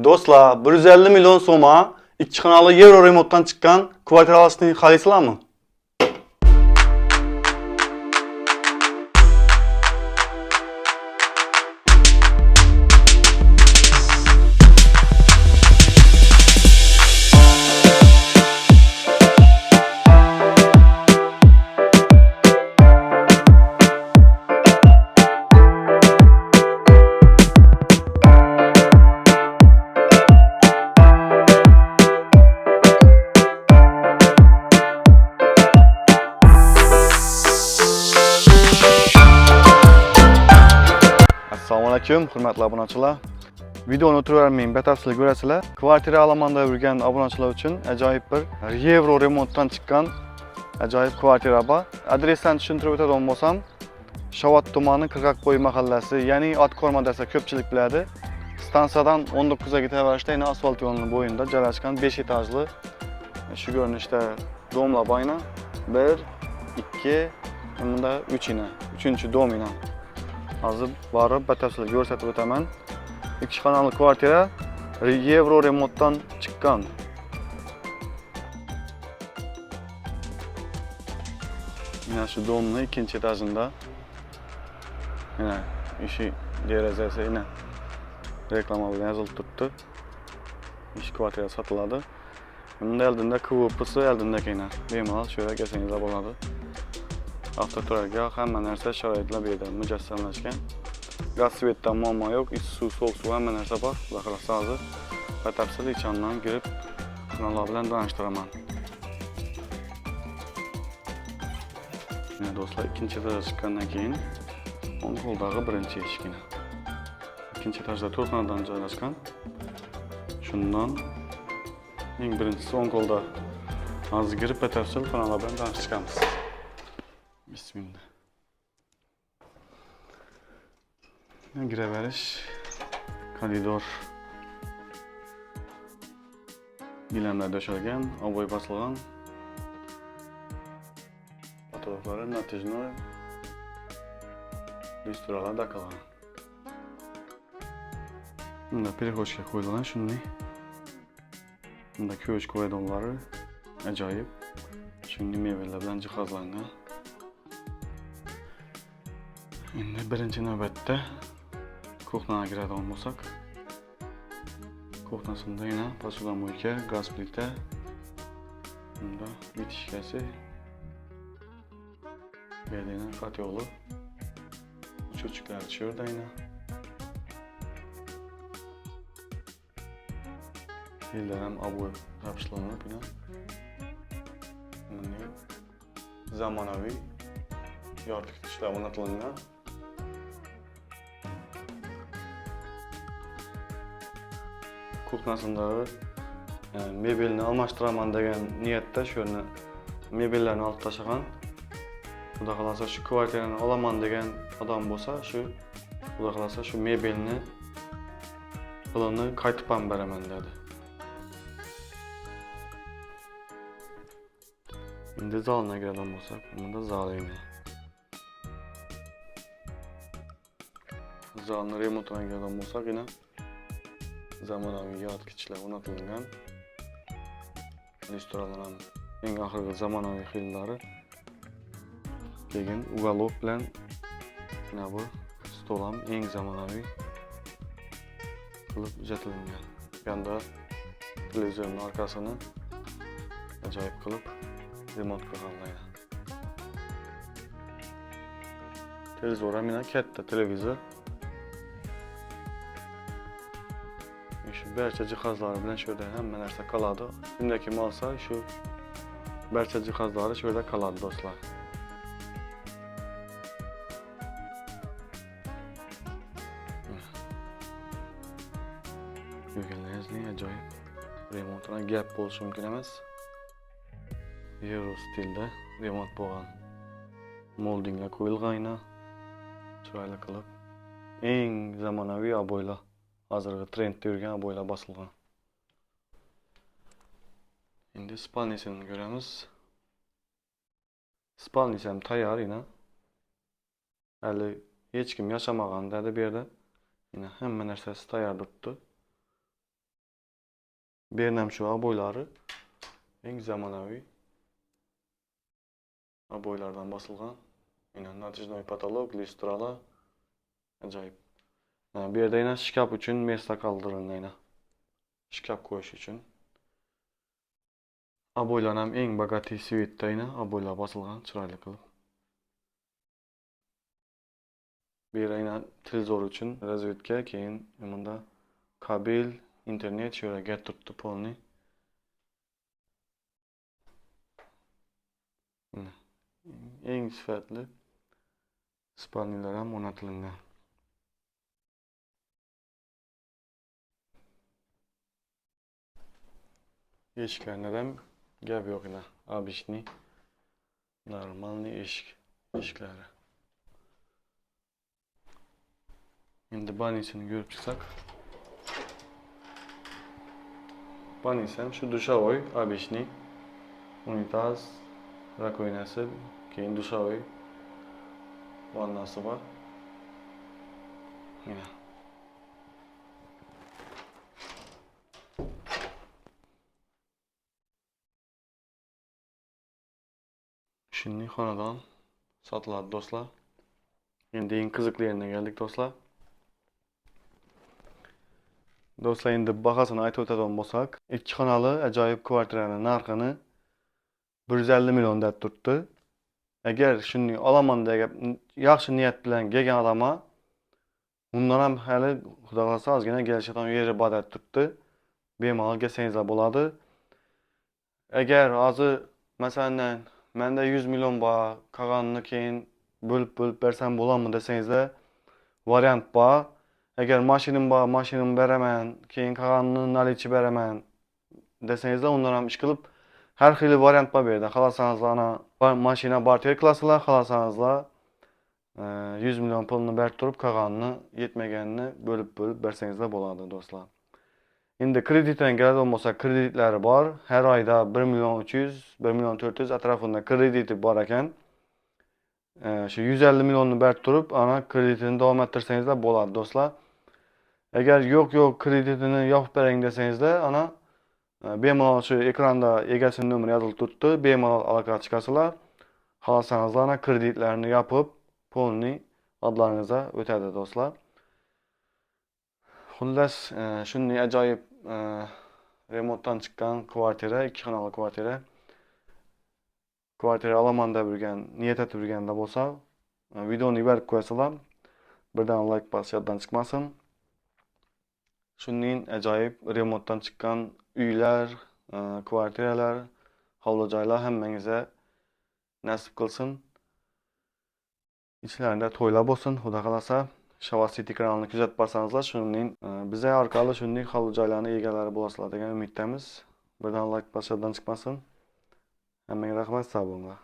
Do'stlar, 150 million so'mga 2 xonali Euro remontdan chiqqan kvartira olishni xohlaysizlarmi? Assalomu alaykum, hurmatli obunachilar. Videoni o'tiravermang, batafsil ko'rasizlar. Kvartira olaman deb yurgan obunachilar uchun ajoyib bir Euro remontdan chiqqan ajoyib kvartira bor. Adresdan tushuntirib o'tadigan bo'lsam, Shovot tumani Qirg'aqbo'yi mahallasi, ya'ni Otkorma desa ko'pchilik biladi. Stansiyadan 19 ga ketaverishda yana asfalt yo'lining bo'yinda joylashgan 5 etajli shu ko'rinishda domlar boyna 1, 2, bunda 3 ina, 3-domina. Hozir borib batafsil ko'rsatib o'taman. 2 xonali kvartira Euro remontdan chiqqan. Mana shu domning 2-etajida. Mana ishi derazasi yana reklama bilan yozilib turibdi. Ish kvartira sotiladi. Bunda oldinda kvopisi, oldinda keyina bemalol shu yerga kelsangiz bo'ladi. Avtoturargoh, hamma narsa sharoitlar bu yerda mujassamlashgan. Gaz svetdan muammo yo'q, suv, sovuq suv hamma narsa bor. Xudo xolasa hozir batafsil ichondan kirib kanallar bilan tanishtiraman. Mana do'stlar, ikkinchi etajga chiqqandan keyin o'ng qo'ldagi birinchi eshikina. Ikkinchi etajda 4 xonadan joylashgan. Shundan eng birinchisi o'ng qo'lda. Hozir kirib batafsil kanallar bilan tanishamiz. Bismillah. Giraverish, koridor. Gilamlar döşelgen, oboy basılgan. Fotoğrafları natijnoy. Restoranlar dakalan. Bunda перехожка qo'yilgan shunday. Bunda ko'ch koridorlari ajoyib. Shunday mebellar bilan jihozlangan. Endi birinchi navbatda kuxnaga kiradigan bo'lsak, kuxnasida yana посудомойка, gaz plita, bunda bitishkasi, bedena kotyoli, cho'chiklar tushirdi yana. Yerlar ham oboy yopishtirilib yana. Bunday zamonaviy yoritgichlar o'rnatilgan. Kuxnasındagi mebelni almashtiraman degan niyatda shu yerni mebellarni olib tashlagan. Xudo xolasa shu kvartirani olaman degan odam bo'lsa, xudo xolasa shu mebelni pulini qaytib ham beraman dedi. Endi zalga kiradigan bo'lsak, bunda zal yana. Zalni remontga kiradigan bo'lsak, yana zamonaviy yoritgichlar o'rnatilgan. Restoranlar ham eng oxirgi zamonaviy xillari. Keyin ugalok bilan mana bu stol ham eng zamonaviy qilib uzatilgan. Yanda televizorning orqasini ajoyib qilib remont qilganlar. Televizor ham katta televizor. Şu barcha jihozlari bilan shu yerda hamma narsa qoladi. Kimda kim olsa shu barcha jihozlari shu yerda qoladi do'stlar. Ko'rganingizdek ajoyib remontdan gap bo'lishi mumkin emas. Euro stilda remont bo'lgan. Moldinglar qo'yilgan, chiroyli qilib. Eng zamonaviy oboylar. Hozirgi trendda yurgan oboylar bosilgan. Endi spalnisini ko'ramiz. Spalnisi ham tayyor yana. Hali hech kim yashamagan dedi bu yerda. Yine hamma narsasi tayyor turibdi. Bernam şu aboylari eng zamonaviy aboylardan basılgan. Yine natijnoy patolog, listrala ajoyib. Bu yerda yana shkaf uchun место qoldirilgan. Shkaf qo'yish uchun. Aboylar ham eng bogatiy svetda aboylar bosilgan chiroyli qilib. Bu yerda televizor uchun rozvetka, keyin bunda kabel, internet şöyle getirdi polni. Eng sifatli spalnilar ham o'rnatilgan. Eshiklarda ham gap yo'q edi. Обычный normalniy eshiklari. Endi banisini ko'rib chiqsak. Banisi ham shu dushovoy, обычный unitaz, rakovinasi, keyin dushovoy vannasi bor. Mana. Şimdi xonadan sotiladi do'stlar. Endi eng qiziqli yerine geldik do'stlar. Do'stlar, endi bahasini aytib o'tadigan bo'lsak, ikki xonali ajoyib kvartiraning narxini 150 million deb turibdi. Agar shuni olaman degan yaxshi niyat bilan kelgan odamga undan ham hali xudo xolasa ozgina kelishadigan yeri bor deb turibdi. Bemalol kelsangiz bo'ladi. Agar hozir masalan menda 100 million bor, qolganini keyin bo'lib bersam bo'ladimi desangizlar, variant bor. Agar mashinam bor, mashinamni beraman, keyin qolganini nalichi beraman desangizlar, undan ham ish qilib har xil variant bor bu yerda. Xohlasangiz mashina barter qilasizlar, xohlasangiz 100 million pulni berib turib, qolganini yetmaganini bo'lib bersangizlar bo'ladi do'stlar. Endi kreditdan keladigan bo'lsak, kreditlari bor. Har oyda 1 million 300, 1 million 400 atrofida krediti bor ekan. Şu 150 milyonunu berib turib, ana kreditini davom ettirsangizlar bo'ladi do'stlar. Agar yo'q kreditini yopib bering desangizlar, ana bemalol shu ekranda egasining nomeri yozilib turibdi. Bemalol aloqaga chiqasizlar. Xohlasangiz ana kreditlarini yopib, pulni adlaringizga o'tadi do'stlar. Xullas, shunday ajoyib remontdan chiqqan kvartira, ikki xonali kvartira. Kvartira olaman deb yurgan, niyat etib yurganda bo'lsa, videoni berib qo'yasizlar. Birdan like bosish yoddan chiqmasin. Shunday ajoyib remontdan chiqqan uylar, kvartiralar, hovli joylar hammangizga nasib qilsin. İçlərində to'ylar bo'lsin, xudo xolasa. Shavas City kanalini kuzatib borsanizlar, shuningdek biza orqali shunday hovli joylarning egalari bo'lasizlar degan umiddamiz. Birdan like bosish yoddan chiqmasin. Hammaga rahmat, sog' bo'linglar.